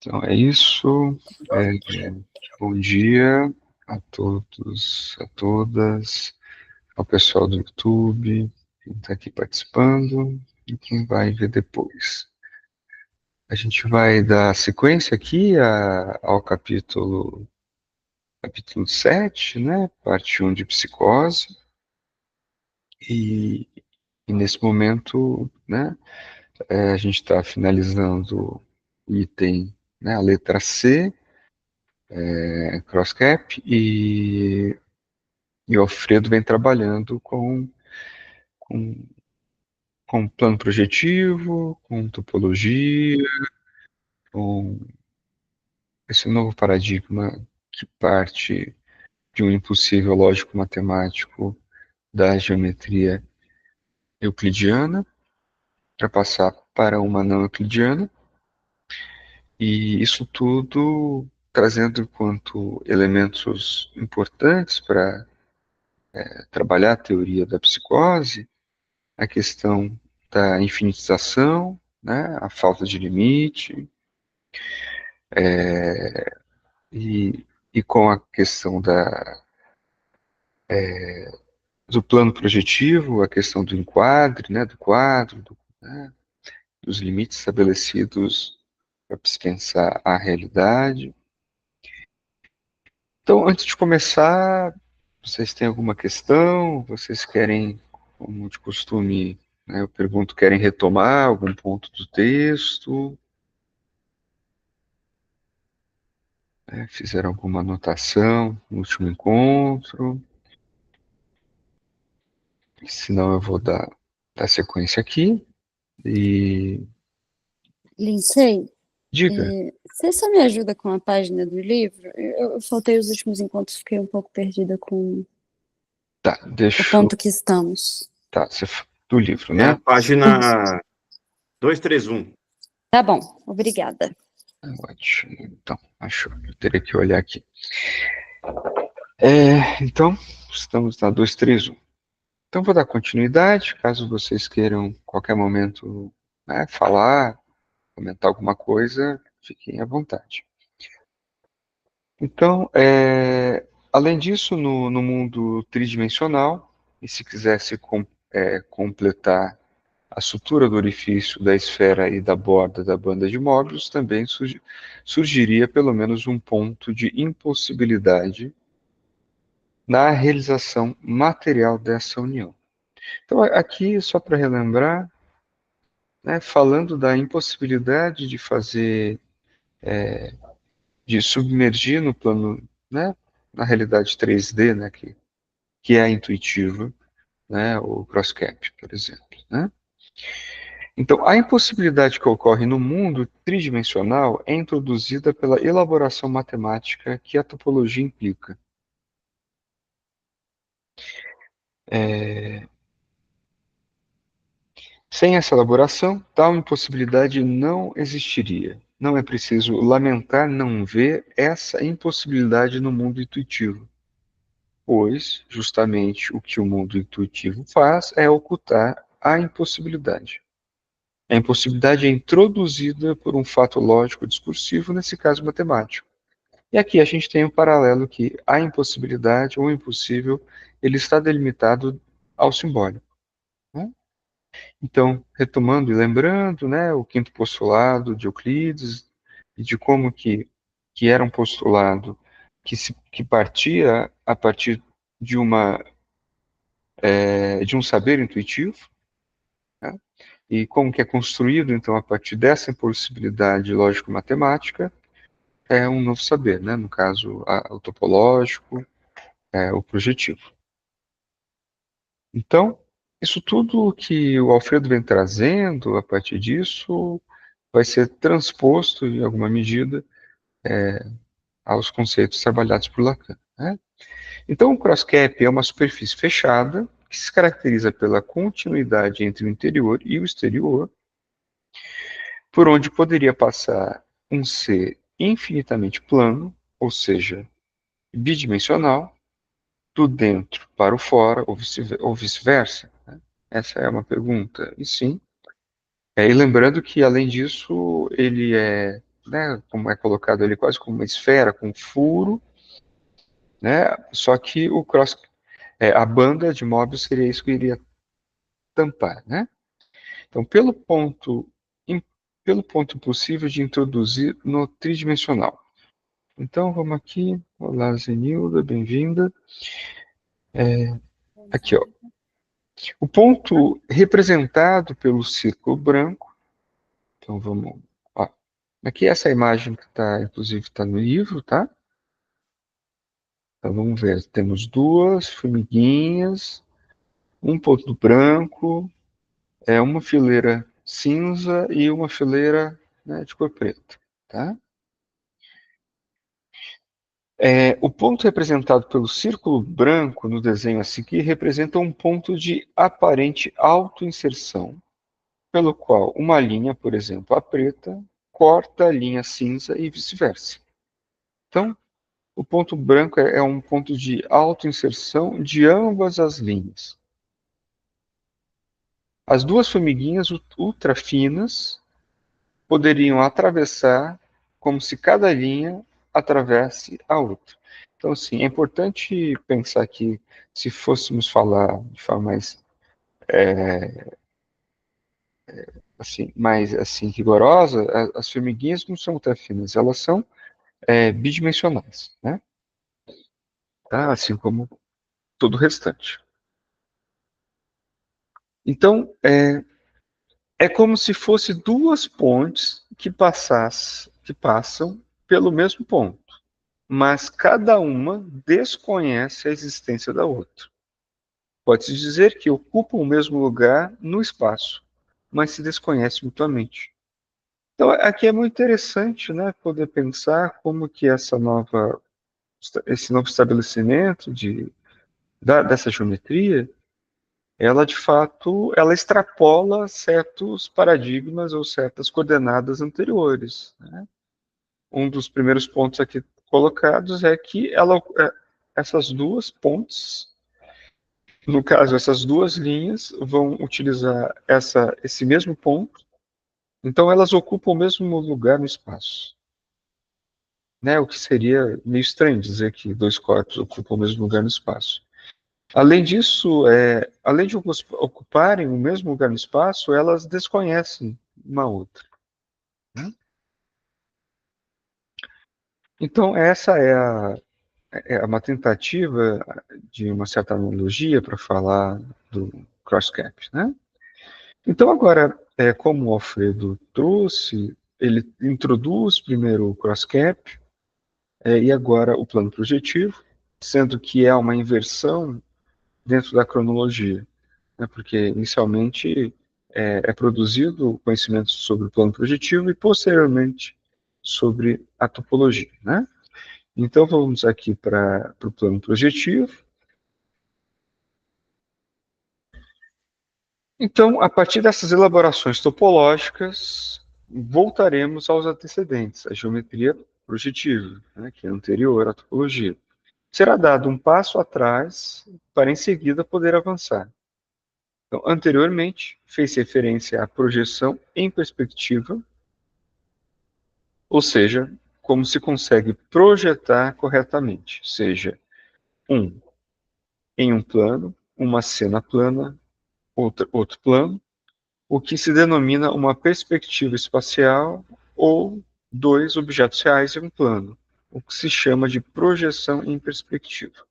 Então é isso. É, bom dia a todos, a todas, ao pessoal do YouTube, quem está aqui participando e quem vai ver depois. A gente vai dar sequência aqui ao capítulo 7, né? Parte 1 de psicose. E, e nesse momento, né? A gente está finalizando o item, né, a letra C, crosscap, e o Alfredo vem trabalhando com, com plano projetivo, com topologia, com esse novo paradigma que parte de um impossível lógico-matemático da geometria euclidiana para passar para uma não euclidiana, e isso tudo trazendo enquanto elementos importantes para trabalhar a teoria da psicose, a questão da infinitização, né, a falta de limite, e, e com a questão do plano projetivo, a questão do enquadre, né, do quadro, né, dos limites estabelecidos para se pensar a realidade. Então, antes de começar, vocês têm alguma questão? Vocês querem, como de costume, né, eu pergunto, querem retomar algum ponto do texto? Fizeram alguma anotação no último encontro? Senão eu vou dar sequência aqui e Lindsay, diga. você só me ajuda com a página do livro? Eu faltei os últimos encontros, fiquei um pouco perdida com Tá, o deixa eu. ponto que estamos. Tá, do livro, É a né? Isso. página 231. Tá bom, obrigada. Ótimo. Então, achou. Eu teria que olhar aqui. Então, estamos na 231. Então, vou dar continuidade, caso vocês queiram, em qualquer momento, né, falar, comentar alguma coisa, fiquem à vontade. Então, além disso, no mundo tridimensional, e se quisesse completar a sutura do orifício da esfera e da borda da banda de Möbius, também surgiria pelo menos um ponto de impossibilidade na realização material dessa união. Então, aqui, só para relembrar, né, falando da impossibilidade de fazer, de submergir no plano, né, na realidade 3D, né, que é a intuitiva, né, o crosscap, por exemplo, né? Então, a impossibilidade que ocorre no mundo tridimensional é introduzida pela elaboração matemática que a topologia implica. Sem essa elaboração, tal impossibilidade não existiria. Não é preciso lamentar não ver essa impossibilidade no mundo intuitivo, pois, justamente, o que o mundo intuitivo faz é ocultar a impossibilidade. A impossibilidade é introduzida por um fato lógico discursivo, nesse caso matemático. E aqui a gente tem um paralelo que a impossibilidade ou o impossível, ele está delimitado ao simbólico, né? Então, retomando e lembrando, né, o quinto postulado de Euclides, e de como que era um postulado que partia a partir de de um saber intuitivo, né, e como que é construído, então, a partir dessa impossibilidade lógico-matemática, é um novo saber, né, no caso, o topológico, o projetivo. Então, isso tudo que o Alfredo vem trazendo a partir disso vai ser transposto, em alguma medida, aos conceitos trabalhados por Lacan, né? Então, o crosscap é uma superfície fechada que se caracteriza pela continuidade entre o interior e o exterior, por onde poderia passar um ser infinitamente plano, ou seja, bidimensional, do dentro para o fora, ou vice-versa, né? Essa é uma pergunta, e sim. E lembrando que, além disso, ele é né, como é colocado ali, quase como uma esfera com furo, né, só que a banda de Möbius seria isso que iria tampar, né? Então, pelo ponto possível de introduzir no tridimensional. Então, vamos aqui. Olá, Zenilda, bem-vinda. Aqui, ó. O ponto representado pelo círculo branco. Então, vamos. Ó, aqui essa imagem que está, inclusive, está no livro, tá? Então, vamos ver. Temos duas formiguinhas, um ponto branco, uma fileira cinza e uma fileira, né, de cor preta, tá? O ponto representado pelo círculo branco no desenho a seguir representa um ponto de aparente autoinserção, pelo qual uma linha, por exemplo, a preta, corta a linha cinza e vice-versa. Então, o ponto branco é um ponto de autoinserção de ambas as linhas. As duas formiguinhas ultrafinas poderiam atravessar como se cada linha atravesse a outra. Então, assim, é importante pensar que, se fôssemos falar de forma mais assim, rigorosa, as formiguinhas não são ultrafinas, elas são bidimensionais, né? Tá? Assim como todo o restante. Então, é como se fosse duas pontes que passam pelo mesmo ponto, mas cada uma desconhece a existência da outra. Pode-se dizer que ocupam o mesmo lugar no espaço, mas se desconhecem mutuamente. Então, aqui é muito interessante, né, poder pensar como que esse novo estabelecimento dessa geometria, ela de fato, ela extrapola certos paradigmas ou certas coordenadas anteriores, né? Um dos primeiros pontos aqui colocados é que essas duas pontes, no caso, essas duas linhas, vão utilizar esse mesmo ponto, então elas ocupam o mesmo lugar no espaço. Né, o que seria meio estranho dizer que dois corpos ocupam o mesmo lugar no espaço. Além disso, além de ocuparem o mesmo lugar no espaço, elas desconhecem uma outra, né? Então, essa é uma tentativa de uma certa analogia para falar do cross-cap, né? Então, agora, como o Alfredo trouxe, ele introduz primeiro o cross-cap, e agora o plano projetivo, sendo que é uma inversão dentro da cronologia, né? Porque inicialmente é produzido o conhecimento sobre o plano projetivo e posteriormente sobre a topologia, né? Então vamos aqui para o plano projetivo. Então, a partir dessas elaborações topológicas, voltaremos aos antecedentes, a geometria projetiva, né, que é anterior à topologia. Será dado um passo atrás para em seguida poder avançar. Então, anteriormente, fez referência à projeção em perspectiva, ou seja, como se consegue projetar corretamente, seja em um plano, uma cena plana, outro plano, o que se denomina uma perspectiva espacial, ou dois objetos reais em um plano, o que se chama de projeção em perspectiva.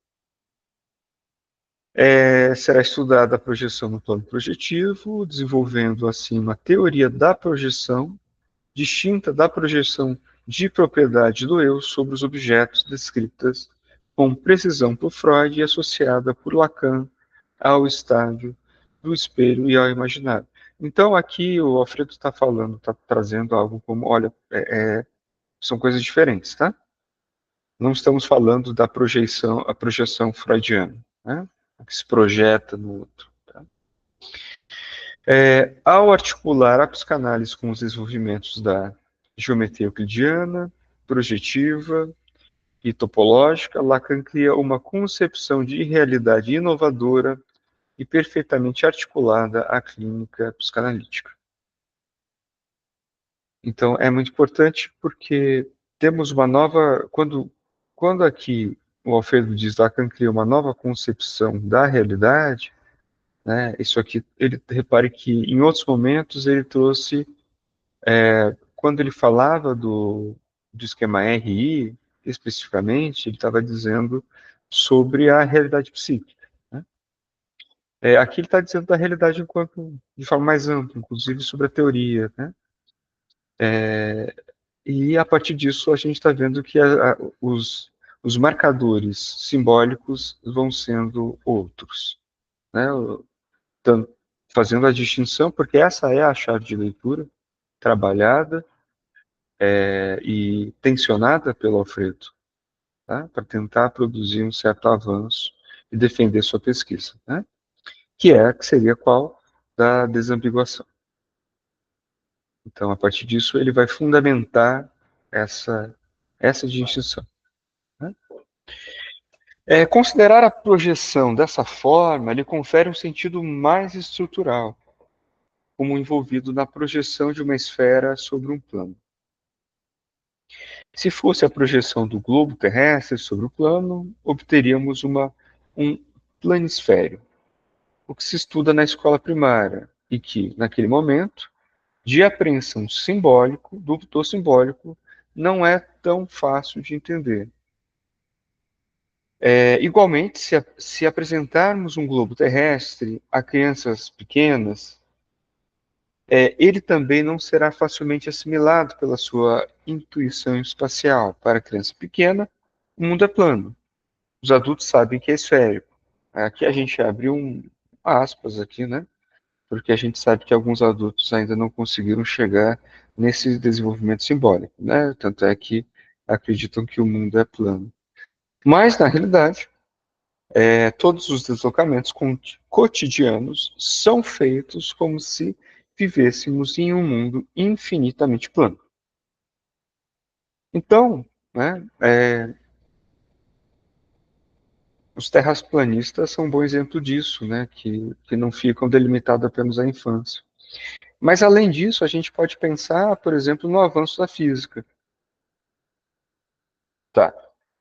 Será estudada a projeção no plano projetivo, desenvolvendo assim uma teoria da projeção, distinta da projeção de propriedade do eu sobre os objetos descritas com precisão por Freud e associada por Lacan ao estágio do espelho e ao imaginário. Então, aqui o Alfredo está falando, está trazendo algo como, olha, são coisas diferentes, tá? Não estamos falando da a projeção freudiana, né? Que se projeta no outro. Tá? Ao articular a psicanálise com os desenvolvimentos da geometria euclidiana, projetiva e topológica, Lacan cria uma concepção de realidade inovadora e perfeitamente articulada à clínica psicanalítica. Então, é muito importante porque temos uma nova... Quando aqui o Alfredo diz Lacan cria uma nova concepção da realidade, né, isso aqui, ele repare que em outros momentos ele trouxe, quando ele falava do esquema RI, especificamente, ele estava dizendo sobre a realidade psíquica, né? Aqui ele está dizendo da realidade enquanto, de forma mais ampla, inclusive sobre a teoria, né? E a partir disso a gente está vendo que os marcadores simbólicos vão sendo outros, né? Fazendo a distinção, porque essa é a chave de leitura trabalhada e tensionada pelo Alfredo, tá? Para tentar produzir um certo avanço e defender sua pesquisa, né? Que seria qual? Da desambiguação. Então, a partir disso, ele vai fundamentar essa distinção, né? Considerar a projeção dessa forma lhe confere um sentido mais estrutural, como envolvido na projeção de uma esfera sobre um plano. Se fosse a projeção do globo terrestre sobre o plano, obteríamos um planisfério, o que se estuda na escola primária, e que, naquele momento, de apreensão simbólico, do simbólico, não é tão fácil de entender. Igualmente, se apresentarmos um globo terrestre a crianças pequenas, ele também não será facilmente assimilado pela sua intuição espacial. Para a criança pequena, o mundo é plano. Os adultos sabem que é esférico. Aqui a gente abre aspas aqui, né? Porque a gente sabe que alguns adultos ainda não conseguiram chegar nesse desenvolvimento simbólico, né? Tanto é que acreditam que o mundo é plano. Mas, na realidade, todos os deslocamentos cotidianos são feitos como se vivêssemos em um mundo infinitamente plano. Então, né, os terraplanistas são um bom exemplo disso, né, que não ficam delimitados apenas à infância. Mas, além disso, a gente pode pensar, por exemplo, no avanço da física. Tá.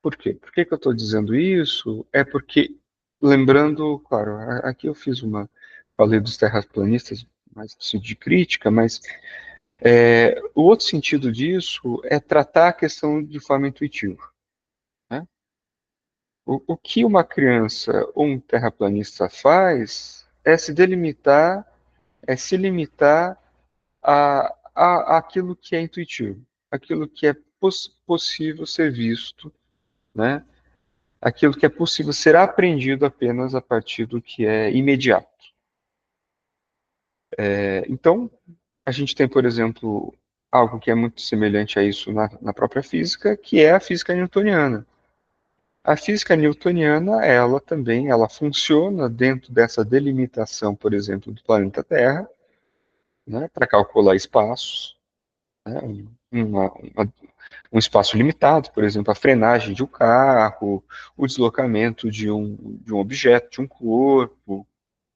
Por quê? Por que eu estou dizendo isso? É porque, lembrando, claro, aqui eu falei dos terraplanistas, mais assim, de crítica, mas o outro sentido disso é tratar a questão de forma intuitiva, né? O que uma criança ou um terraplanista faz é se limitar àquilo que é intuitivo, aquilo que é possível ser visto, né? Aquilo que é possível ser aprendido apenas a partir do que é imediato. Então, a gente tem, por exemplo, algo que é muito semelhante a isso na própria física, que é a física newtoniana. A física newtoniana, ela funciona dentro dessa delimitação, por exemplo, do planeta Terra, né, para calcular espaços, né, um espaço limitado, por exemplo, a frenagem de um carro, o deslocamento de um objeto, de um corpo,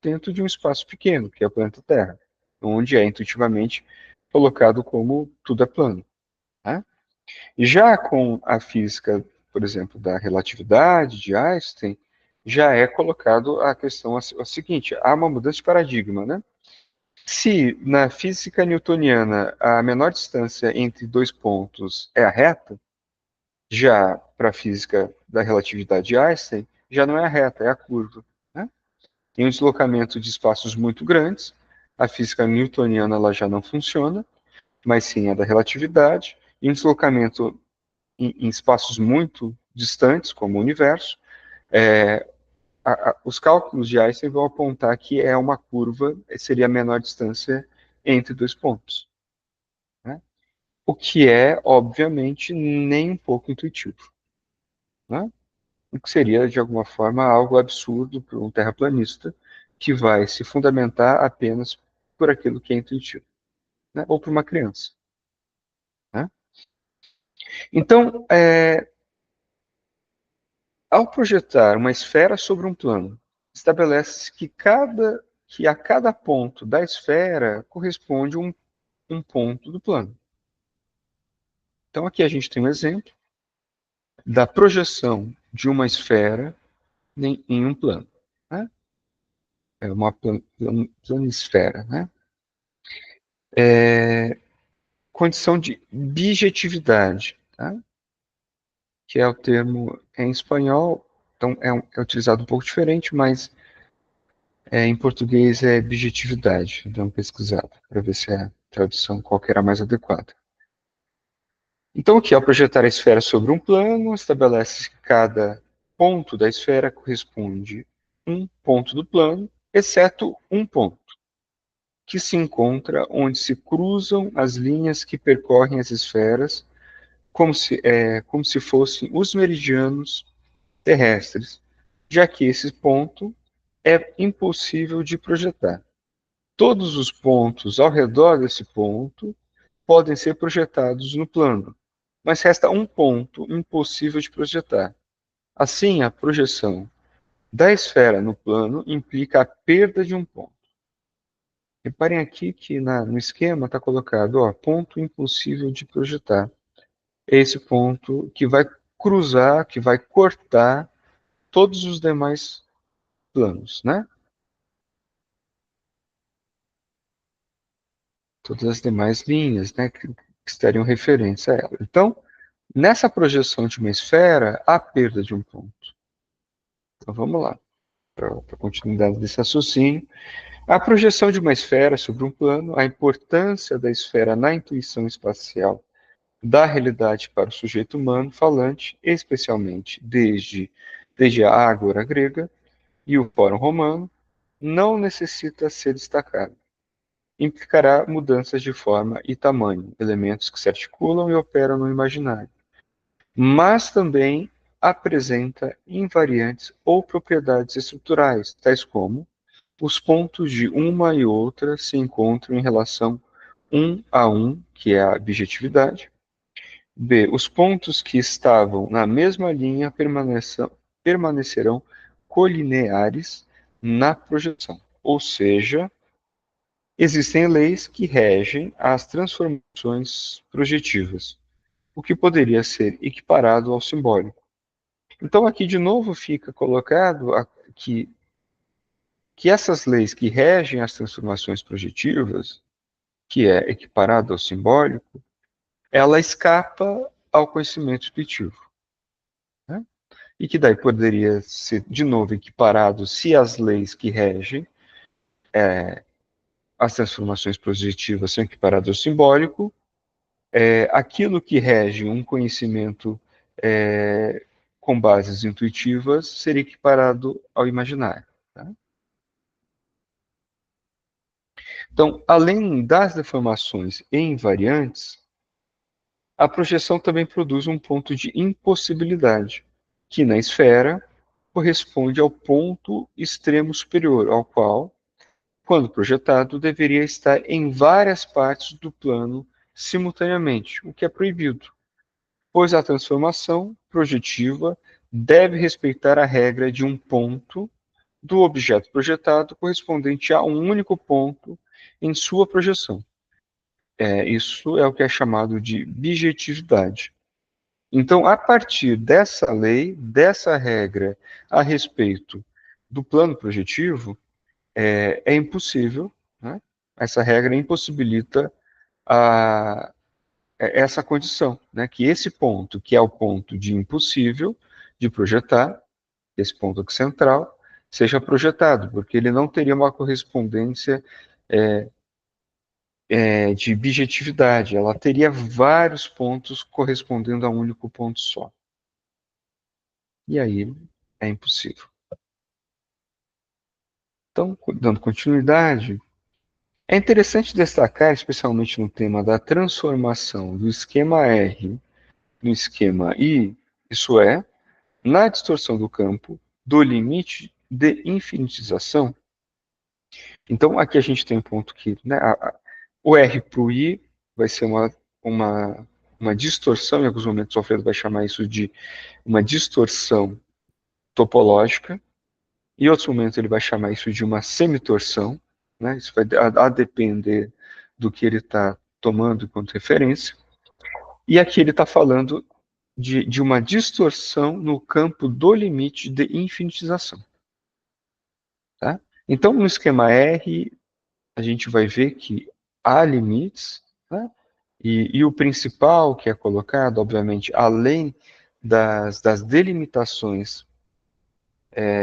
dentro de um espaço pequeno, que é o planeta Terra, onde é intuitivamente colocado como tudo é plano, né? Já com a física, por exemplo, da relatividade de Einstein, já é colocado a questão a seguinte: há uma mudança de paradigma, né? Se na física newtoniana a menor distância entre dois pontos é a reta, já para a física da relatividade de Einstein, já não é a reta, é a curva, né? Em um deslocamento de espaços muito grandes, a física newtoniana ela já não funciona, mas sim a da relatividade. Em um deslocamento em espaços muito distantes, como o universo, os cálculos de Einstein vão apontar que é uma curva, seria a menor distância entre dois pontos, né? O que é, obviamente, nem um pouco intuitivo, né? O que seria, de alguma forma, algo absurdo para um terraplanista que vai se fundamentar apenas por aquilo que é intuitivo, né? Ou para uma criança, né? Então, ao projetar uma esfera sobre um plano, estabelece-se que a cada ponto da esfera corresponde um ponto do plano. Então, aqui a gente tem um exemplo da projeção de uma esfera em um plano. Né? É uma planisfera. Né? Condição de bijetividade, tá? Que é o termo em espanhol, então é utilizado um pouco diferente, mas em português é bijetividade. Dá uma pesquisada para ver se a tradução qual que era mais adequada. Então, aqui, ao projetar a esfera sobre um plano, estabelece que cada ponto da esfera corresponde a um ponto do plano, exceto um ponto, que se encontra onde se cruzam as linhas que percorrem as esferas, como se fossem os meridianos terrestres, já que esse ponto é impossível de projetar. Todos os pontos ao redor desse ponto podem ser projetados no plano, mas resta um ponto impossível de projetar. Assim, a projeção da esfera no plano implica a perda de um ponto. Reparem aqui que no esquema está colocado, ponto impossível de projetar. É esse ponto que vai cruzar, que vai cortar todos os demais planos, né? Todas as demais linhas, né, que estariam referentes a ela. Então, nessa projeção de uma esfera, há perda de um ponto. Então, vamos lá, para a continuidade desse raciocínio. A projeção de uma esfera sobre um plano, a importância da esfera na intuição espacial da realidade para o sujeito humano falante, especialmente desde a Ágora grega e o Fórum romano, não necessita ser destacado. Implicará mudanças de forma e tamanho, elementos que se articulam e operam no imaginário, mas também apresenta invariantes ou propriedades estruturais, tais como os pontos de uma e outra se encontram em relação um a um, que é a bijetividade. B. Os pontos que estavam na mesma linha permanecerão colineares na projeção, ou seja, existem leis que regem as transformações projetivas, o que poderia ser equiparado ao simbólico. Então, aqui de novo fica colocado que essas leis que regem as transformações projetivas, que é equiparado ao simbólico, ela escapa ao conhecimento intuitivo. Né? E que daí poderia ser, de novo, equiparado se as leis que regem as transformações projetivas são equiparadas ao simbólico, aquilo que rege um conhecimento com bases intuitivas seria equiparado ao imaginário. Tá? Então, além das deformações e invariantes, a projeção também produz um ponto de impossibilidade, que na esfera corresponde ao ponto extremo superior, ao qual, quando projetado, deveria estar em várias partes do plano simultaneamente, o que é proibido, pois a transformação projetiva deve respeitar a regra de um ponto do objeto projetado correspondente a um único ponto em sua projeção. Isso é o que é chamado de bijetividade. Então, a partir dessa lei, dessa regra a respeito do plano projetivo, é impossível, né? Essa regra impossibilita essa condição, né? Que esse ponto, que é o ponto de impossível de projetar, esse ponto aqui central, seja projetado, porque ele não teria uma correspondência de bijetividade, ela teria vários pontos correspondendo a um único ponto só. E aí é impossível. Então, dando continuidade, é interessante destacar, especialmente no tema da transformação do esquema R no esquema I, isso é, na distorção do campo do limite de infinitização. Então, aqui a gente tem um ponto que, né, o R para o I vai ser uma distorção, em alguns momentos o Alfredo vai chamar isso de uma distorção topológica, em outros momentos ele vai chamar isso de uma semitorção, né, isso vai a depender do que ele está tomando enquanto referência. E aqui ele está falando de uma distorção no campo do limite de infinitização. Tá? Então, no esquema R, a gente vai ver que há limites, né? E o principal que é colocado, obviamente, além das delimitações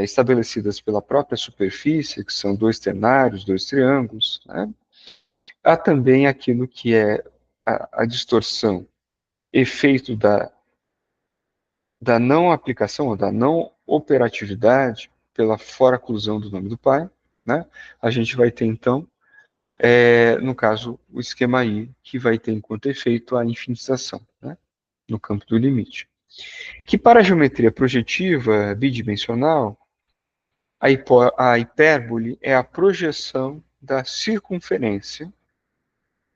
estabelecidas pela própria superfície, que são 2 ternários, 2 triângulos, né? Há também aquilo que é a distorção, efeito da não aplicação, ou da não operatividade pela foraclusão do nome do pai, né? A gente vai ter, então, no caso, o esquema I, que vai ter enquanto efeito a infinitização, né? No campo do limite. Que para a geometria projetiva bidimensional, a hipérbole é a projeção da circunferência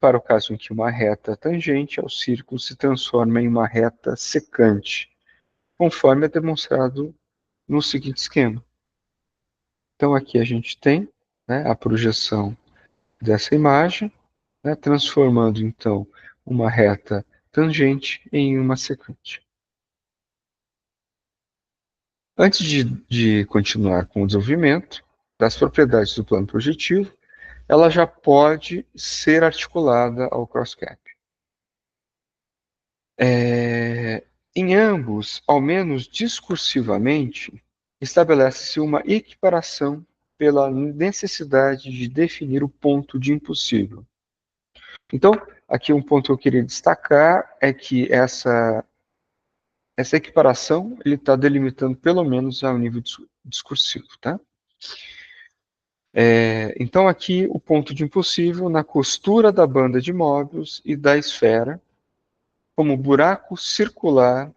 para o caso em que uma reta tangente ao círculo se transforma em uma reta secante, conforme é demonstrado no seguinte esquema. Então aqui a gente tem, né, a projeção dessa imagem, né, transformando então uma reta tangente em uma secante. Antes de continuar com o desenvolvimento das propriedades do plano projetivo, ela já pode ser articulada ao cross-cap. Em ambos, ao menos discursivamente, estabelece-se uma equiparação pela necessidade de definir o ponto de impossível. Então, aqui um ponto que eu queria destacar é que essa equiparação ele está delimitando pelo menos ao nível discursivo, tá? Então, aqui o ponto de impossível na costura da banda de Möbius e da esfera, como buraco circular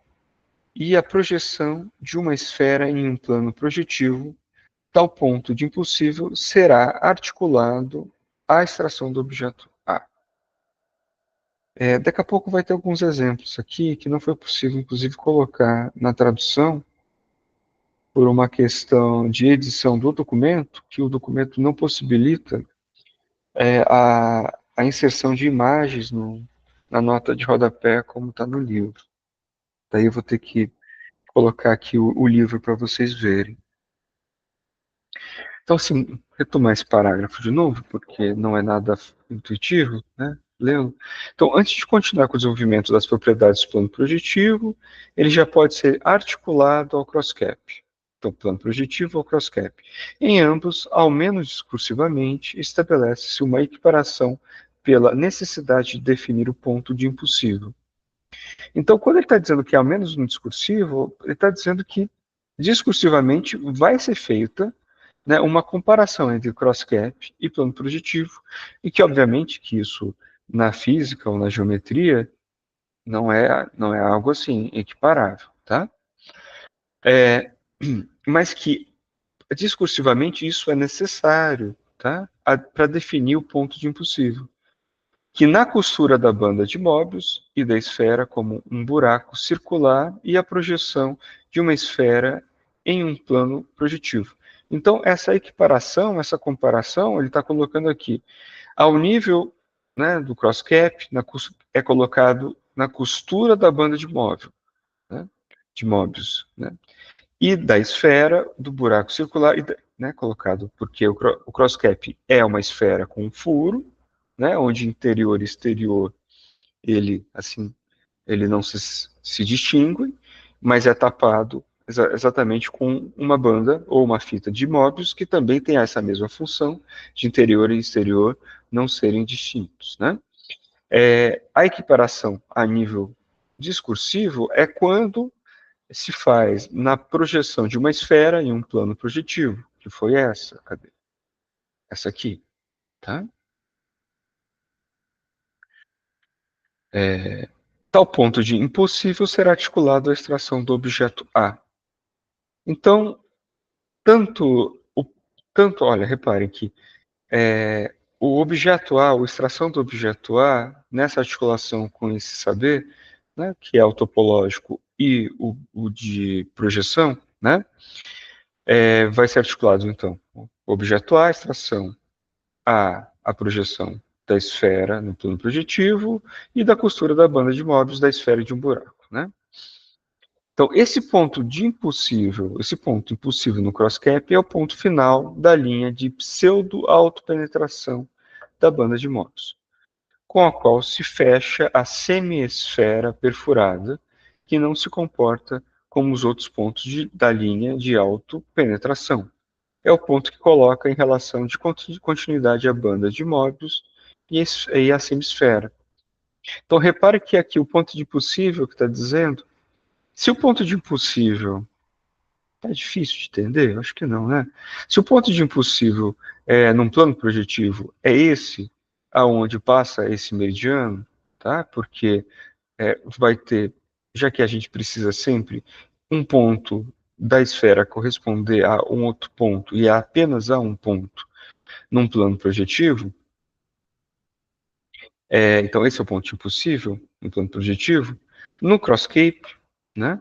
e a projeção de uma esfera em um plano projetivo, tal ponto de impossível será articulado à extração do objeto A. Daqui a pouco vai ter alguns exemplos aqui que não foi possível, inclusive, colocar na tradução por uma questão de edição do documento, que o documento não possibilita a inserção de imagens na nota de rodapé, como está no livro. Daí eu vou ter que colocar aqui o livro para vocês verem. Então, assim, retomar esse parágrafo de novo, porque não é nada intuitivo, né? Lendo. Então, antes de continuar com o desenvolvimento das propriedades do plano projetivo, ele já pode ser articulado ao cross-cap. Então, plano projetivo ao cross-cap. Em ambos, ao menos discursivamente, estabelece-se uma equiparação pela necessidade de definir o ponto de impossível. Então, quando ele está dizendo que ao menos no discursivo, ele está dizendo que discursivamente vai ser feita, né, uma comparação entre cross-cap e plano projetivo, e que, obviamente, que isso na física ou na geometria não é algo assim equiparável, tá? Mas que discursivamente isso é necessário, tá? Para definir o ponto de impossível. Que na costura da banda de Möbius e da esfera como um buraco circular e a projeção de uma esfera em um plano projetivo. Então, essa equiparação, essa comparação, ele está colocando aqui ao nível, né, do cross-cap, é colocado na costura da banda de né, de Möbius, né, e da esfera do buraco circular, né, colocado porque o cross-cap é uma esfera com um furo, né, onde interior e exterior ele não se distingue, mas é tapado exatamente com uma banda ou uma fita de Möbius que também tem essa mesma função de interior e exterior não serem distintos, né? A equiparação a nível discursivo é quando se faz na projeção de uma esfera em um plano projetivo, que foi essa, cadê? Essa aqui, tá? Tal ponto de impossível será articulado a extração do objeto A. Então, olha, reparem que o objeto A, a extração do objeto A, nessa articulação com esse saber, né, que é o topológico e o de projeção, né, vai ser articulado, então, o objeto A, a extração A, a projeção da esfera no plano projetivo e da costura da banda de Möbius da esfera de um buraco, né? Então, esse ponto impossível no cross-cap é o ponto final da linha de pseudo-autopenetração da banda de Möbius, com a qual se fecha a semiesfera perfurada, que não se comporta como os outros pontos da linha de autopenetração. É o ponto que coloca em relação de continuidade a banda de Möbius e a semisfera. Então, repare que aqui o ponto de impossível que está dizendo, se o ponto de impossível, tá difícil de entender? Acho que não, né? Se o ponto de impossível num plano projetivo é esse, aonde passa esse meridiano, tá? Porque vai ter, já que a gente precisa sempre um ponto da esfera corresponder a um outro ponto e apenas a um ponto num plano projetivo, então esse é o ponto impossível, no plano projetivo. No crosscape, né?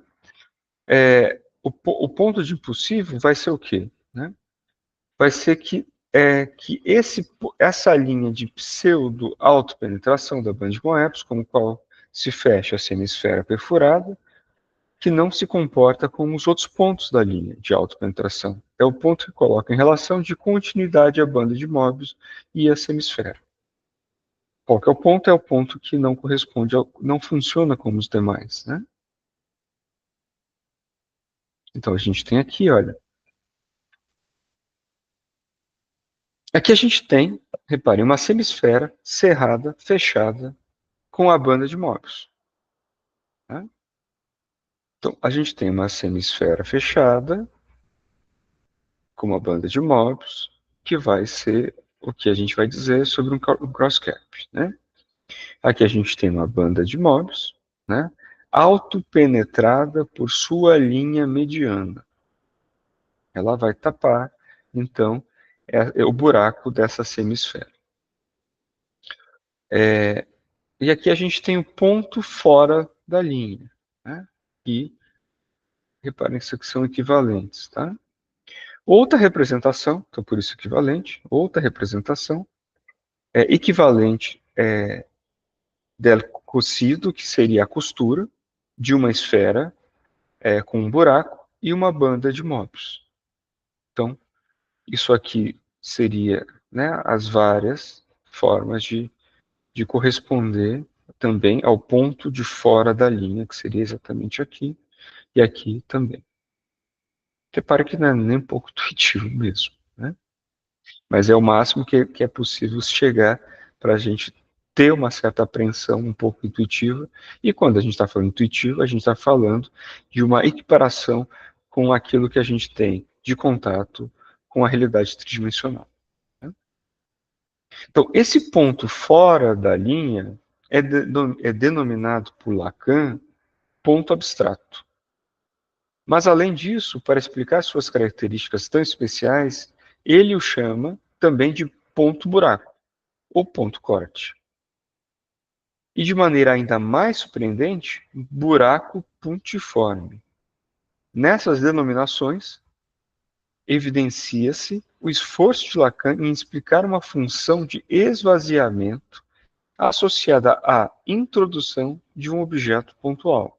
O ponto de impossível vai ser o quê? Né? Vai ser que essa linha de pseudo-autopenetração da banda de Möbius, como qual se fecha a semisfera perfurada, que não se comporta como os outros pontos da linha de autopenetração. É o ponto que coloca em relação de continuidade a banda de Möbius e a semisfera. Qual que é o ponto? É o ponto que não corresponde, não funciona como os demais, né? Então a gente tem aqui, olha. Aqui a gente tem, repare, uma semisfera cerrada, fechada, com a banda de Möbius. Né? Então a gente tem uma semisfera fechada, com uma banda de Möbius, que vai ser o que a gente vai dizer sobre um cross-cap. Né? Aqui a gente tem uma banda de Möbius, né? Autopenetrada por sua linha mediana. Ela vai tapar, então, o buraco dessa semisfera. E aqui a gente tem o ponto fora da linha, né? E, reparem que são equivalentes, tá? Outra representação, então por isso equivalente, outra representação é equivalente del cocido, que seria a costura de uma esfera com um buraco e uma banda de Möbius. Então, isso aqui seria, né, as várias formas de corresponder também ao ponto de fora da linha, que seria exatamente aqui, e aqui também. Repare que não é nem um pouco intuitivo mesmo, né? Mas é o máximo que é possível chegar para a gente ter uma certa apreensão um pouco intuitiva, e quando a gente está falando intuitivo, a gente está falando de uma equiparação com aquilo que a gente tem de contato com a realidade tridimensional. Né? Então, esse ponto fora da linha é denominado por Lacan ponto abstrato. Mas, além disso, para explicar suas características tão especiais, ele o chama também de ponto buraco, ou ponto corte. E, de maneira ainda mais surpreendente, buraco puntiforme. Nessas denominações, evidencia-se o esforço de Lacan em explicar uma função de esvaziamento associada à introdução de um objeto pontual.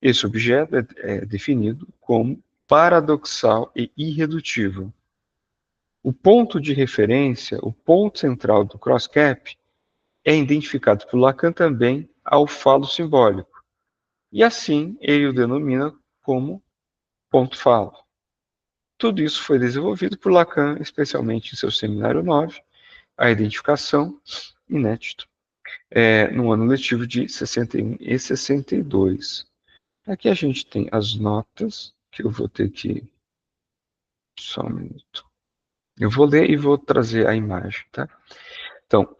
Esse objeto é definido como paradoxal e irredutível. O ponto de referência, o ponto central do cross-cap, é identificado por Lacan também ao falo simbólico, e assim ele o denomina como ponto-falo. Tudo isso foi desenvolvido por Lacan, especialmente em seu seminário 9, a identificação, inédito, no ano letivo de 61 e 62. Aqui a gente tem as notas, que eu vou ter que... Só um minuto. Eu vou ler e vou trazer a imagem, tá? Então,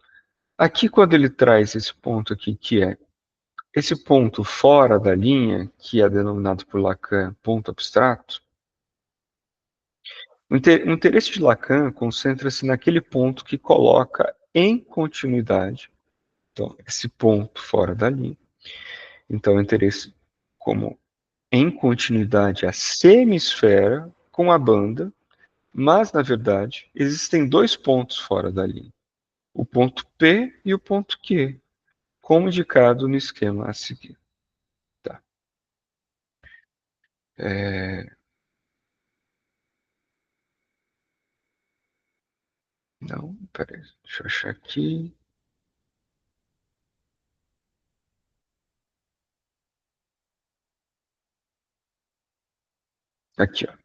aqui quando ele traz esse ponto aqui, que é esse ponto fora da linha, que é denominado por Lacan ponto abstrato, o interesse de Lacan concentra-se naquele ponto que coloca em continuidade, então, esse ponto fora da linha. Então, o interesse como em continuidade a semisfera com a banda, mas, na verdade, existem dois pontos fora da linha. o ponto P e o ponto Q, como indicado no esquema a seguir. Tá. Não, peraí, deixa eu achar aqui. Aqui, ó.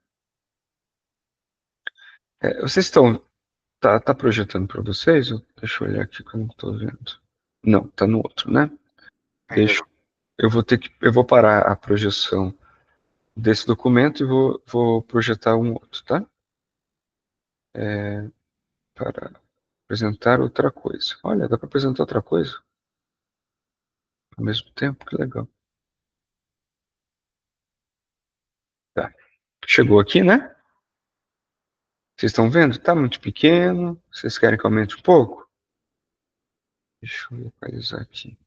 Vocês estão. Tá projetando para vocês? Deixa eu olhar aqui que eu não estou vendo. Não, tá no outro, né? Ainda Deixa. não. Eu vou parar a projeção desse documento e vou projetar um outro, tá? Para apresentar outra coisa. Olha, dá para apresentar outra coisa ao mesmo tempo, que legal. Tá. Chegou aqui, né? Vocês estão vendo? Tá muito pequeno. Vocês querem que aumente um pouco? Deixa eu localizar aqui.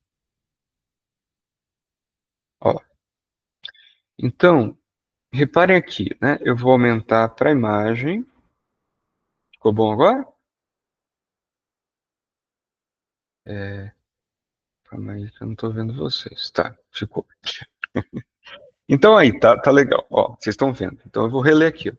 Ó. Então, reparem aqui, né? Eu vou aumentar para a imagem. Ficou bom agora? Calma aí que eu não estou vendo vocês. Tá, ficou. Então aí, tá legal. Ó, vocês estão vendo. Então eu vou reler aqui. Ó.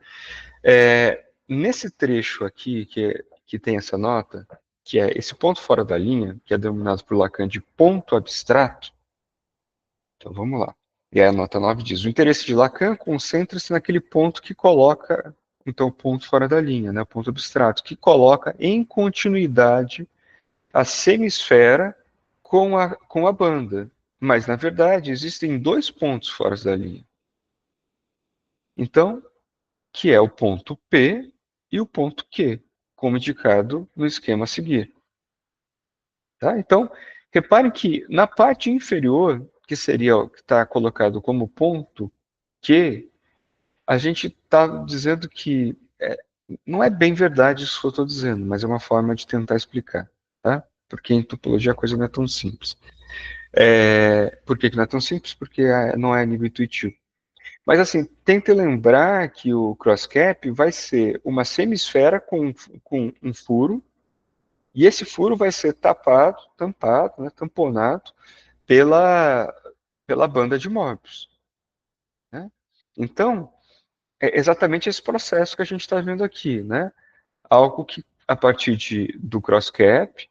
Nesse trecho aqui, que tem essa nota, que é esse ponto fora da linha, que é denominado por Lacan de ponto abstrato. Então vamos lá. E aí a nota 9 diz: o interesse de Lacan concentra-se naquele ponto que coloca, então, o ponto fora da linha, né, o ponto abstrato, que coloca em continuidade a semisfera com a banda. Mas, na verdade, existem dois pontos fora da linha. Então, que é o ponto P e o ponto Q, como indicado no esquema a seguir. Tá? Então, reparem que na parte inferior, que seria o que está colocado como ponto Q, a gente está dizendo que não é bem verdade isso que eu estou dizendo, mas é uma forma de tentar explicar. Tá? Porque em topologia a coisa não é tão simples. Por que não é tão simples? Porque não é nível intuitivo. Mas assim, tente lembrar que o crosscap vai ser uma semisfera com um furo, e esse furo vai ser tampado, né, tamponado pela banda de Möbius. Né? Então, é exatamente esse processo que a gente está vendo aqui, né? Algo que, a partir do crosscap,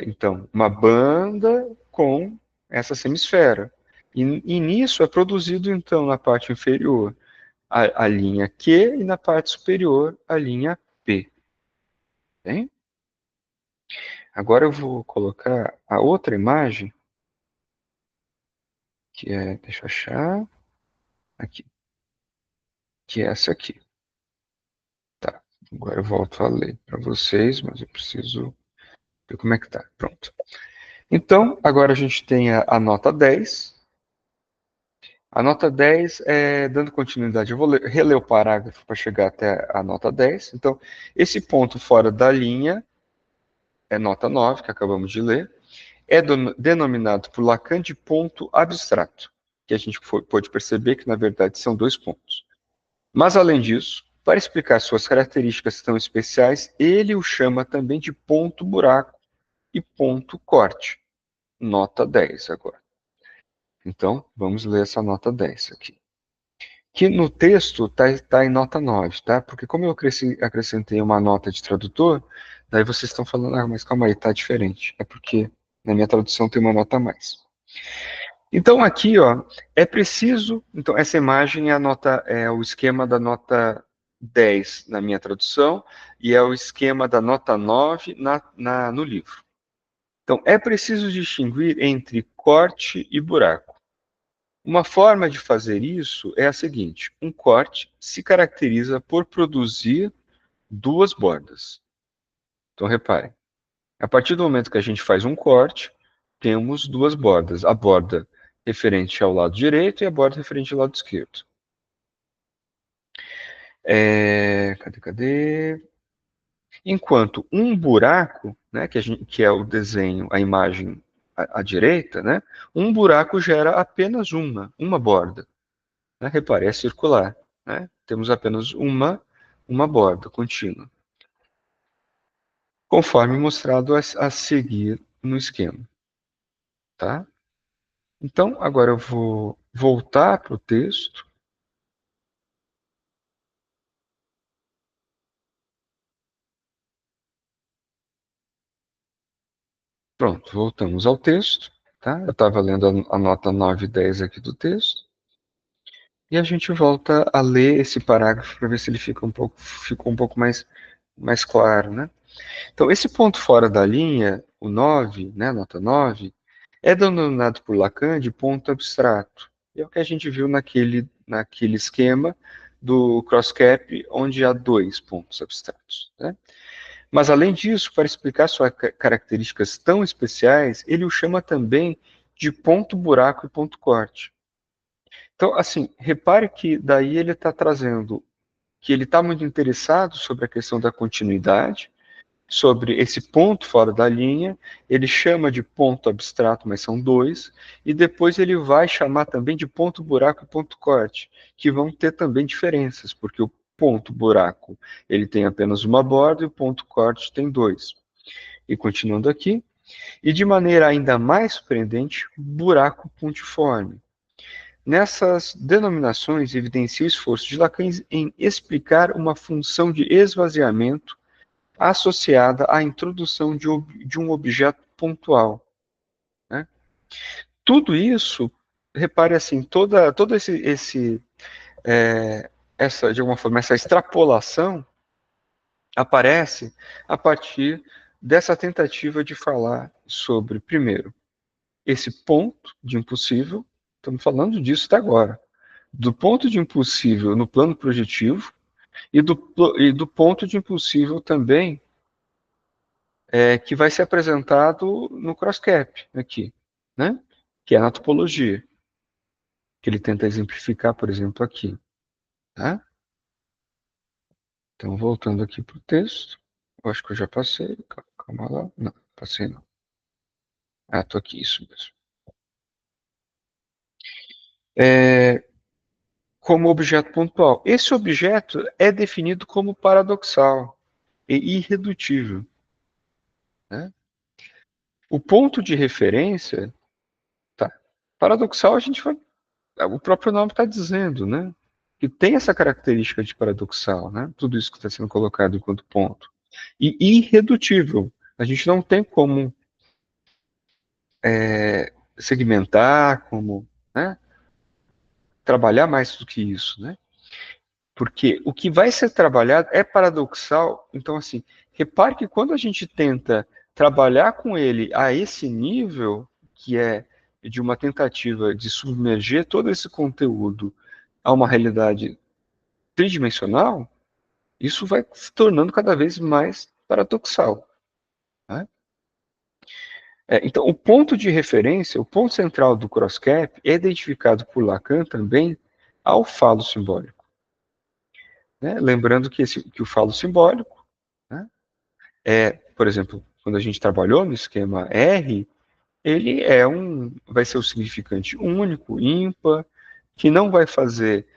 então, uma banda com essa semisfera. E nisso é produzido, então, na parte inferior, a linha Q e na parte superior a linha P. Bem? Agora eu vou colocar a outra imagem, que é, deixa eu achar, aqui, que é essa aqui. Tá, agora eu volto a ler para vocês, mas eu preciso ver como é que tá. Pronto. Então, agora a gente tem a nota 10. A nota 10 dando continuidade, eu vou reler o parágrafo para chegar até a nota 10. Então, esse ponto fora da linha é nota 9, que acabamos de ler, é denominado por Lacan de ponto abstrato, que a gente pôde perceber que, na verdade, são dois pontos. Mas, além disso, para explicar suas características tão especiais, ele o chama também de ponto buraco e ponto corte. Nota 10 agora. Então, vamos ler essa nota 10 aqui. Que no texto está em nota 9, tá? Porque como eu acrescentei uma nota de tradutor, daí vocês estão falando, mas calma aí, tá diferente. É porque na minha tradução tem uma nota a mais. Então aqui, ó, é preciso, então essa imagem é o esquema da nota 10 na minha tradução e é o esquema da nota 9 no livro. Então é preciso distinguir entre corte e buraco. Uma forma de fazer isso é a seguinte: um corte se caracteriza por produzir duas bordas. Então, reparem, a partir do momento que a gente faz um corte, temos duas bordas: a borda referente ao lado direito e a borda referente ao lado esquerdo. Cadê? Enquanto um buraco, né, que é o desenho, a imagem à direita, né, um buraco gera apenas uma borda. Né? Repare, é circular. Né? Temos apenas uma borda contínua. conforme mostrado a seguir no esquema. Tá? Então, agora eu vou voltar para o texto. Pronto, voltamos ao texto. Tá? Eu estava lendo a nota 9 e 10 aqui do texto. E a gente volta a ler esse parágrafo para ver se ele ficou um pouco mais claro. Né? Então, esse ponto fora da linha, o 9, né, nota 9, é denominado por Lacan de ponto abstrato. É o que a gente viu naquele esquema do cross-cap, onde há dois pontos abstratos. Né? Mas, além disso, para explicar suas características tão especiais, ele o chama também de ponto buraco e ponto corte. Então, assim, repare que daí ele está trazendo que ele está muito interessado sobre a questão da continuidade, sobre esse ponto fora da linha, ele chama de ponto abstrato, mas são dois, e depois ele vai chamar também de ponto buraco e ponto corte, que vão ter também diferenças, porque o ponto buraco ele tem apenas uma borda e o ponto corte tem dois. E continuando aqui, e de maneira ainda mais surpreendente, buraco pontiforme. Nessas denominações evidencia o esforço de Lacan em explicar uma função de esvaziamento associada à introdução de um objeto pontual. Né? Tudo isso, repare assim, todo essa, de alguma forma, essa extrapolação aparece a partir dessa tentativa de falar sobre, primeiro, esse ponto de impossível, estamos falando disso até agora, do ponto de impossível no plano projetivo e do ponto de impossível também que vai ser apresentado no crosscap aqui, né? Que é a topologia, que ele tenta exemplificar, por exemplo, aqui. Tá? Então, voltando aqui para o texto, eu acho que eu já passei, calma lá, não, passei não. Ah, estou aqui, isso mesmo. Como objeto pontual. Esse objeto é definido como paradoxal e irredutível. Né? O ponto de referência, tá? Paradoxal a gente vai o próprio nome está dizendo, né? Que tem essa característica de paradoxal, né? Tudo isso que está sendo colocado enquanto ponto. E irredutível. A gente não tem como segmentar, como né, trabalhar mais do que isso, né? Porque o que vai ser trabalhado é paradoxal. Então, assim, repare que quando a gente tenta trabalhar com ele a esse nível, que é de uma tentativa de submerger todo esse conteúdo a uma realidade tridimensional, isso vai se tornando cada vez mais paradoxal. Né? Então, o ponto de referência, o ponto central do crosscap é identificado por Lacan também ao falo simbólico. Né? Lembrando que o falo simbólico né, por exemplo, quando a gente trabalhou no esquema R, ele vai ser o significante único, ímpar, que não vai fazer,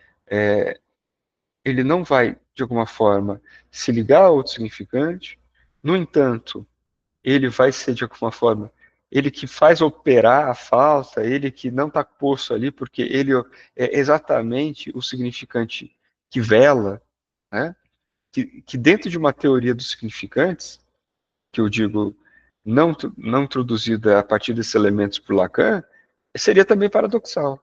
ele não vai, de alguma forma, se ligar a outro significante. No entanto, ele vai ser, de alguma forma, ele que faz operar a falta, ele que não está posto ali, porque ele é exatamente o significante que vela, né? que dentro de uma teoria dos significantes, que eu digo não introduzida a partir desses elementos por Lacan, seria também paradoxal.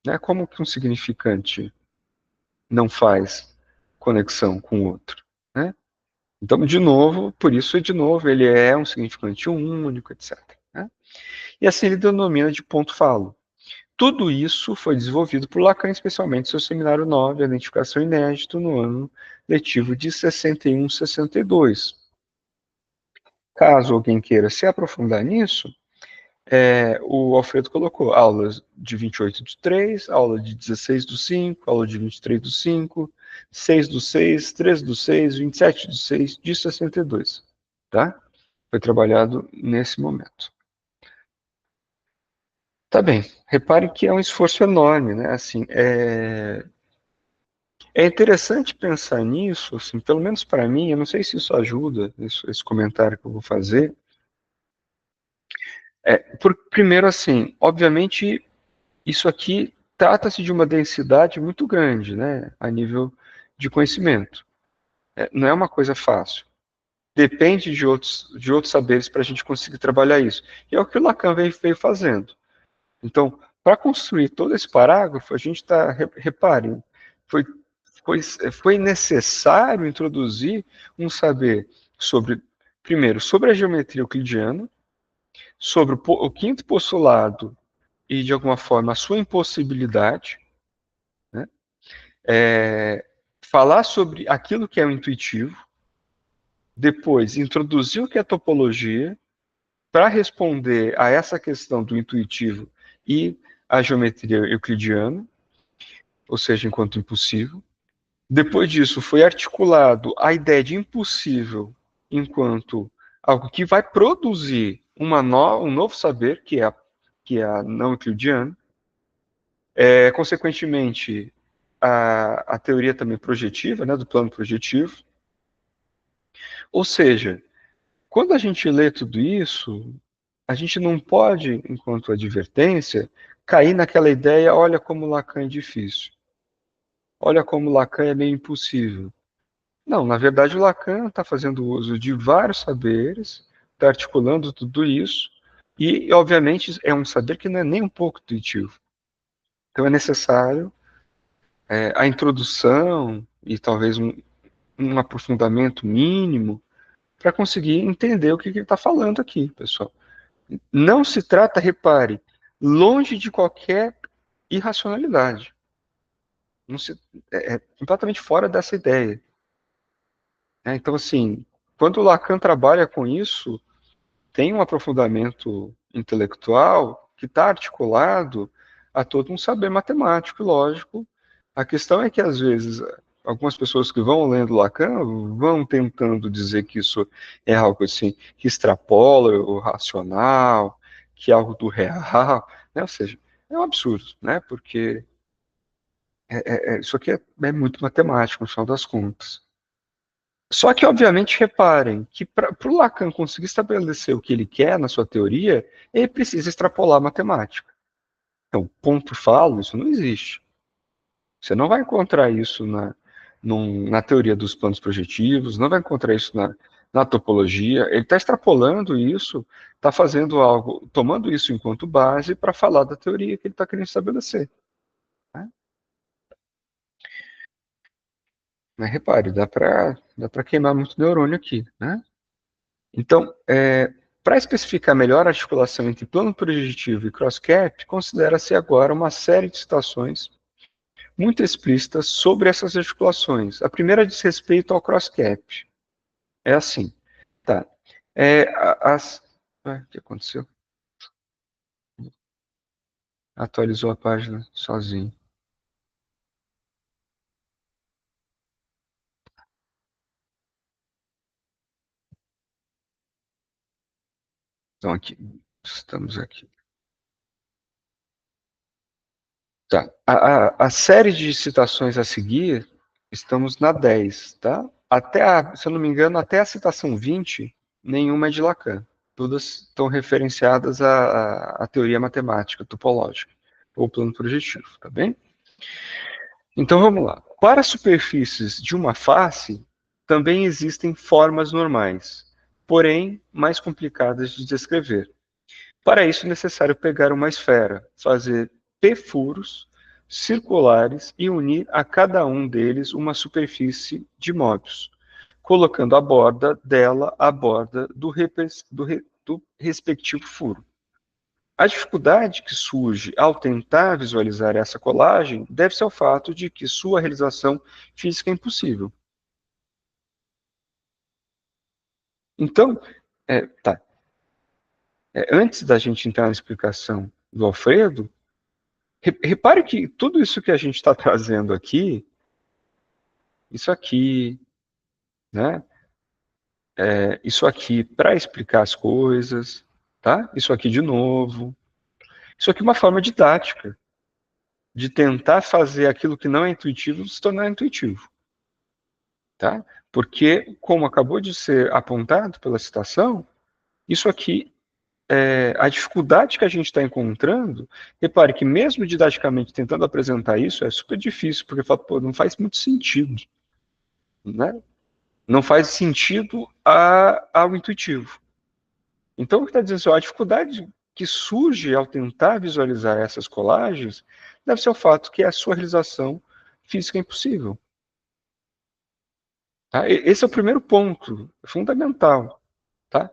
Né? Como que um significante não faz conexão com o outro? Né? Então, de novo, por isso, de novo, ele é um significante único, etc. Né? E assim ele denomina de ponto-falo. Tudo isso foi desenvolvido por Lacan, especialmente seu seminário 9, a identificação inédito, no ano letivo de 61, 62. Caso alguém queira se aprofundar nisso, o Alfredo colocou aulas de 28 do 3, aula de 16 do 5, aula de 23 do 5, 6 do 6, 13 do 6, 27 do 6, de 62. Tá? Foi trabalhado nesse momento. Tá bem. Repare que é um esforço enorme, né? Assim, É interessante pensar nisso, assim, pelo menos para mim, eu não sei se isso ajuda, esse comentário que eu vou fazer. Primeiro, assim, obviamente, isso aqui trata-se de uma densidade muito grande, né, a nível de conhecimento. Não é uma coisa fácil. Depende de outros saberes para a gente conseguir trabalhar isso. E é o que o Lacan veio fazendo. Então, para construir todo esse parágrafo, a gente está, reparem, foi, foi necessário introduzir um saber sobre, primeiro, sobre a geometria euclidiana, sobre o quinto postulado e, de alguma forma, a sua impossibilidade, né? Falar sobre aquilo que é o intuitivo, depois introduzir o que é topologia, para responder a essa questão do intuitivo e a geometria euclidiana, ou seja, enquanto impossível. Depois disso, foi articulado a ideia de impossível enquanto algo que vai produzir um novo saber, que é a não euclidiana. Consequentemente, a teoria também projetiva, né, do plano projetivo. Ou seja, quando a gente lê tudo isso, a gente não pode, enquanto advertência, cair naquela ideia, olha como Lacan é difícil. Olha como Lacan é meio impossível. Não, na verdade o Lacan está fazendo uso de vários saberes, está articulando tudo isso, e obviamente é um saber que não é nem um pouco intuitivo. Então é necessário a introdução e talvez um aprofundamento mínimo para conseguir entender o que ele está falando aqui, pessoal. Não se trata, repare, longe de qualquer irracionalidade. Não se, é completamente fora dessa ideia. Então, assim, quando o Lacan trabalha com isso, tem um aprofundamento intelectual que está articulado a todo um saber matemático e lógico. A questão é que, às vezes, algumas pessoas que vão lendo Lacan vão tentando dizer que isso é algo assim, que extrapola o racional, que é algo do real, né? Ou seja, é um absurdo, né? Porque isso aqui é muito matemático, no final das contas. Só que, obviamente, reparem que para o Lacan conseguir estabelecer o que ele quer na sua teoria, ele precisa extrapolar a matemática. Então, ponto falo, isso não existe. Você não vai encontrar isso na teoria dos planos projetivos, não vai encontrar isso na topologia. Ele está extrapolando isso, está fazendo algo, tomando isso enquanto base para falar da teoria que ele está querendo estabelecer. Né? Mas repare, dá para queimar muito neurônio aqui. Né? Então, para especificar melhor a articulação entre plano projetivo e cross-cap, considera-se agora uma série de citações muito explícitas sobre essas articulações. A primeira diz respeito ao cross-cap. É assim, tá. O que aconteceu? Atualizou a página sozinho. Então, aqui, estamos aqui. Tá. A série de citações a seguir, estamos na 10, tá? Se eu não me engano, até a citação 20, nenhuma é de Lacan. Todas estão referenciadas à teoria matemática, topológica, ou plano projetivo, tá bem? Então vamos lá. Para superfícies de uma face, também existem formas normais, porém mais complicadas de descrever. Para isso é necessário pegar uma esfera, fazer P furos circulares e unir a cada um deles uma superfície de Möbius, colocando a borda dela à borda do respectivo furo. A dificuldade que surge ao tentar visualizar essa colagem deve-se ao fato de que sua realização física é impossível. Então, tá. Antes da gente entrar na explicação do Alfredo, repare que tudo isso que a gente está trazendo aqui, isso aqui, né? Isso aqui para explicar as coisas, tá? Isso aqui de novo. Isso aqui é uma forma didática. de tentar fazer aquilo que não é intuitivo se tornar intuitivo. Tá? Porque, como acabou de ser apontado pela citação, isso aqui, a dificuldade que a gente está encontrando, repare que mesmo didaticamente tentando apresentar isso, é super difícil, porque fala, pô, não faz muito sentido. Né? Não faz sentido ao intuitivo. Então, o que está dizendo assim, a dificuldade que surge ao tentar visualizar essas colagens deve ser o fato que a sua realização física é impossível. Tá? Esse é o primeiro ponto, fundamental. Tá?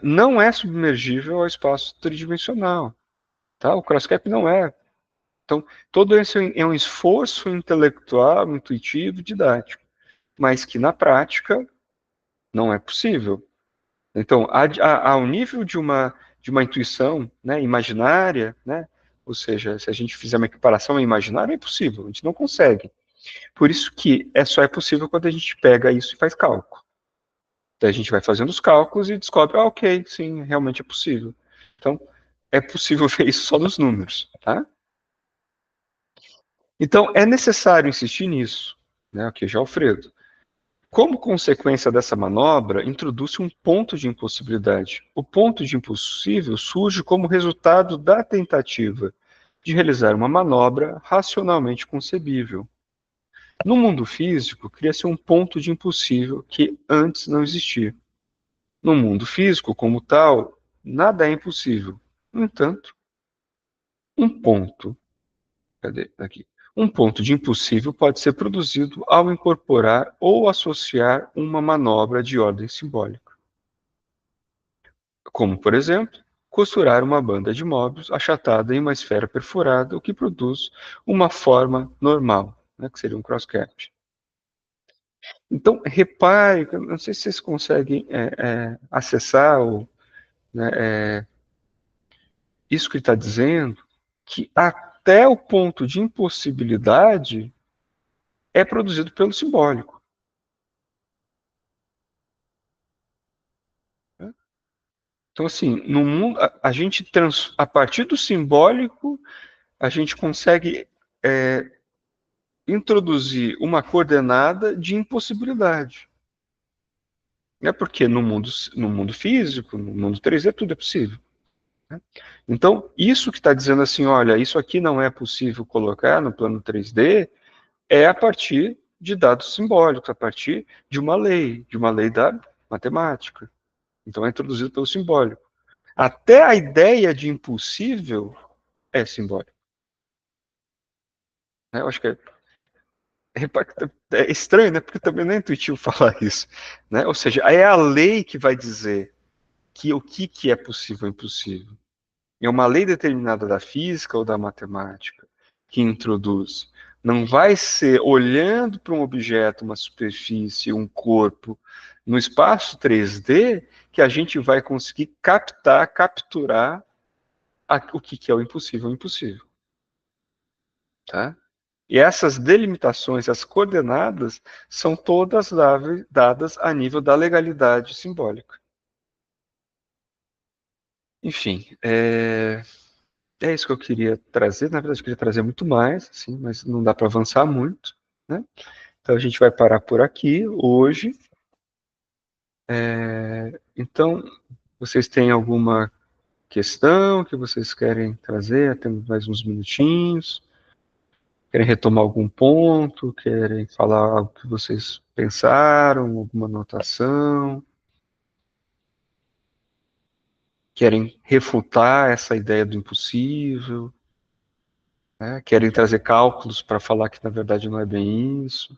Não é submergível ao espaço tridimensional. Tá? O Crosscap não é. Então, todo esse é um esforço intelectual, intuitivo, didático, mas que na prática não é possível. Então, ao nível de uma intuição, né, imaginária, né, ou seja, se a gente fizer uma equiparação imaginária, é impossível, a gente não consegue. Por isso que só é possível quando a gente pega isso e faz cálculo. Então, a gente vai fazendo os cálculos e descobre, ok, sim, realmente é possível. Então, é possível ver isso só nos números, tá? Então, é necessário insistir nisso, né, ok, já Alfredo. Como consequência dessa manobra, introduz-se um ponto de impossibilidade. O ponto de impossível surge como resultado da tentativa de realizar uma manobra racionalmente concebível. No mundo físico, cria-se um ponto de impossível que antes não existia. No mundo físico, como tal, nada é impossível. No entanto, um ponto, cadê? Aqui. Um ponto de impossível pode ser produzido ao incorporar ou associar uma manobra de ordem simbólica. Como, por exemplo, costurar uma banda de móveis achatada em uma esfera perfurada, o que produz uma forma normal, né, que seria um crosscap. Então, repare, não sei se vocês conseguem acessar né, isso que ele está dizendo, que até o ponto de impossibilidade é produzido pelo simbólico. Né? Então, assim, no mundo, a gente a partir do simbólico, a gente consegue introduzir uma coordenada de impossibilidade. É porque no mundo físico, no mundo 3D, tudo é possível. Né? Então, isso que está dizendo assim, olha, isso aqui não é possível colocar no plano 3D, é a partir de dados simbólicos, a partir de uma lei da matemática. Então, é introduzido pelo simbólico. Até a ideia de impossível é simbólica. Eu acho que é estranho, né? Porque também não é intuitivo falar isso. Né? Ou seja, é a lei que vai dizer que o que é possível ou impossível. É uma lei determinada da física ou da matemática que introduz. Não vai ser olhando para um objeto, uma superfície, um corpo, no espaço 3D, que a gente vai conseguir capturar o que é o impossível ou impossível. Tá? E essas delimitações, as coordenadas, são todas dadas a nível da legalidade simbólica. Enfim, é isso que eu queria trazer. Na verdade, eu queria trazer muito mais, assim, mas não dá para avançar muito. Né? Então, a gente vai parar por aqui hoje. Então, vocês têm alguma questão que vocês querem trazer? Temos mais uns minutinhos. Querem retomar algum ponto? Querem falar algo que vocês pensaram? Alguma anotação? Querem refutar essa ideia do impossível? Né? Querem trazer cálculos para falar que na verdade não é bem isso?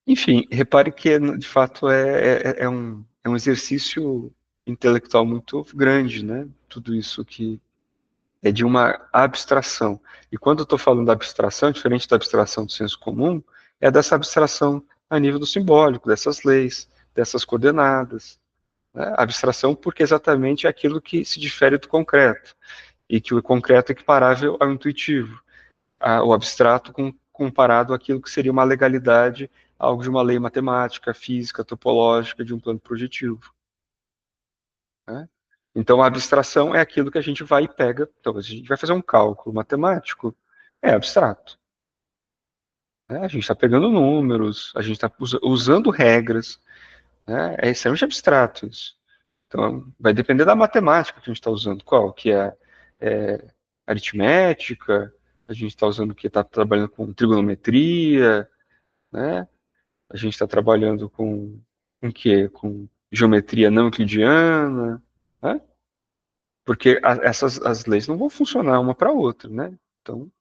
Enfim, repare que de fato é um exercício intelectual muito grande, né? Tudo isso que é de uma abstração. E quando eu estou falando da abstração, diferente da abstração do senso comum, é dessa abstração a nível do simbólico, dessas leis, dessas coordenadas. Né? Abstração porque exatamente é aquilo que se difere do concreto, e que o concreto é equiparável ao intuitivo, o abstrato comparado àquilo que seria uma legalidade, algo de uma lei matemática, física, topológica, de um plano projetivo. né? Então, a abstração é aquilo que a gente vai e pega. Então, a gente vai fazer um cálculo matemático, é abstrato, né? A gente está pegando números, a gente está usando regras, né? É extremamente abstrato isso. Então, vai depender da matemática que a gente está usando. Qual? Que é aritmética, a gente está usando o que? Está trabalhando com trigonometria, né? A gente está trabalhando com o quê? Com geometria não euclidiana, né? Porque as leis não vão funcionar uma para a outra, né? Então,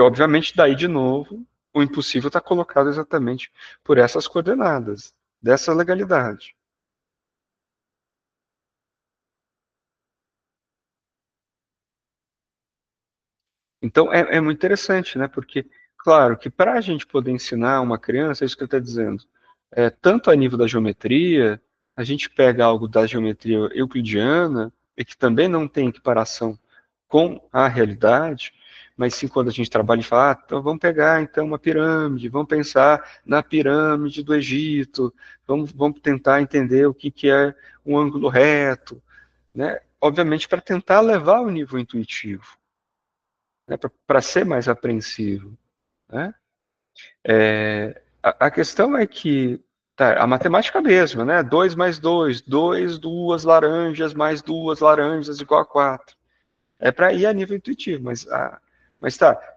obviamente, daí de novo, o impossível está colocado exatamente por essas coordenadas, dessa legalidade. Então, é muito interessante, né? Porque, claro, que para a gente poder ensinar uma criança, é isso que ele está dizendo, tanto a nível da geometria, a gente pega algo da geometria euclidiana, e que também não tem equiparação com a realidade, mas sim quando a gente trabalha e fala, então vamos pegar então uma pirâmide, vamos pensar na pirâmide do Egito, vamos tentar entender o que é um ângulo reto, né? Obviamente para tentar levar o nível intuitivo, né, para ser mais apreensivo, né? A questão é que tá, a matemática é a mesma, né? 2 mais 2, 2, duas laranjas mais duas laranjas igual a 4. É para ir a nível intuitivo, mas tá.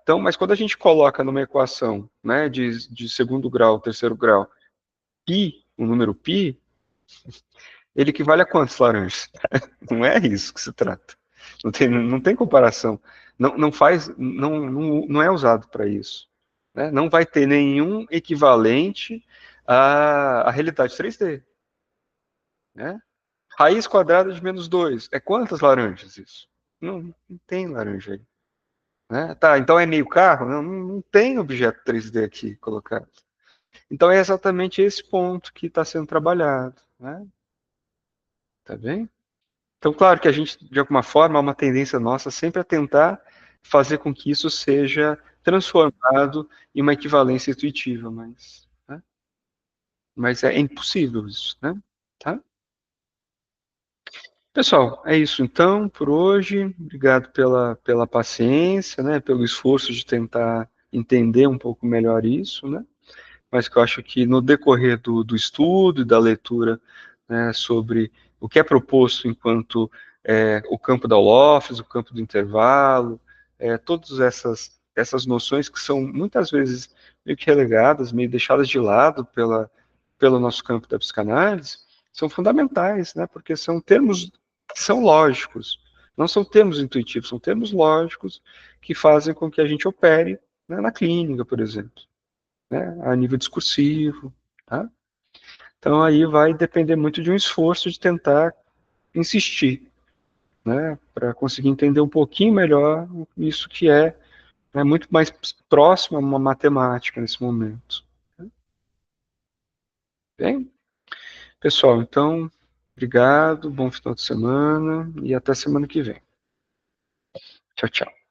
Então, mas quando a gente coloca numa equação, né, de segundo grau, terceiro grau, π, o número π, ele equivale a quantas laranjas? Não é isso que se trata. Não tem comparação. Não faz, não é usado para isso, né? Não vai ter nenhum equivalente à realidade 3D, né? Raiz quadrada de menos 2. É quantas laranjas isso? Não tem laranja aí, né? Tá, então é meio carro? Não tem objeto 3D aqui colocado. Então é exatamente esse ponto que está sendo trabalhado, né? Tá bem? Então, claro que a gente, de alguma forma, há uma tendência nossa sempre a tentar fazer com que isso seja transformado em uma equivalência intuitiva, mas, né? Mas é impossível isso, né? Tá? Pessoal, é isso então por hoje. Obrigado pela paciência, né? Pelo esforço de tentar entender um pouco melhor isso, né? Mas que eu acho que no decorrer do estudo e da leitura, né, sobre o que é proposto enquanto o campo da Holophys, o campo do intervalo, todas essas noções que são muitas vezes meio que relegadas, meio deixadas de lado pelo nosso campo da psicanálise, são fundamentais, né, porque são termos que são lógicos, não são termos intuitivos, são termos lógicos que fazem com que a gente opere, né, na clínica, por exemplo, né, a nível discursivo, tá? Então aí vai depender muito de um esforço de tentar insistir, né, para conseguir entender um pouquinho melhor isso que é, né, muito mais próximo a uma matemática nesse momento. Bem, pessoal, então, obrigado, bom final de semana e até semana que vem. Tchau, tchau.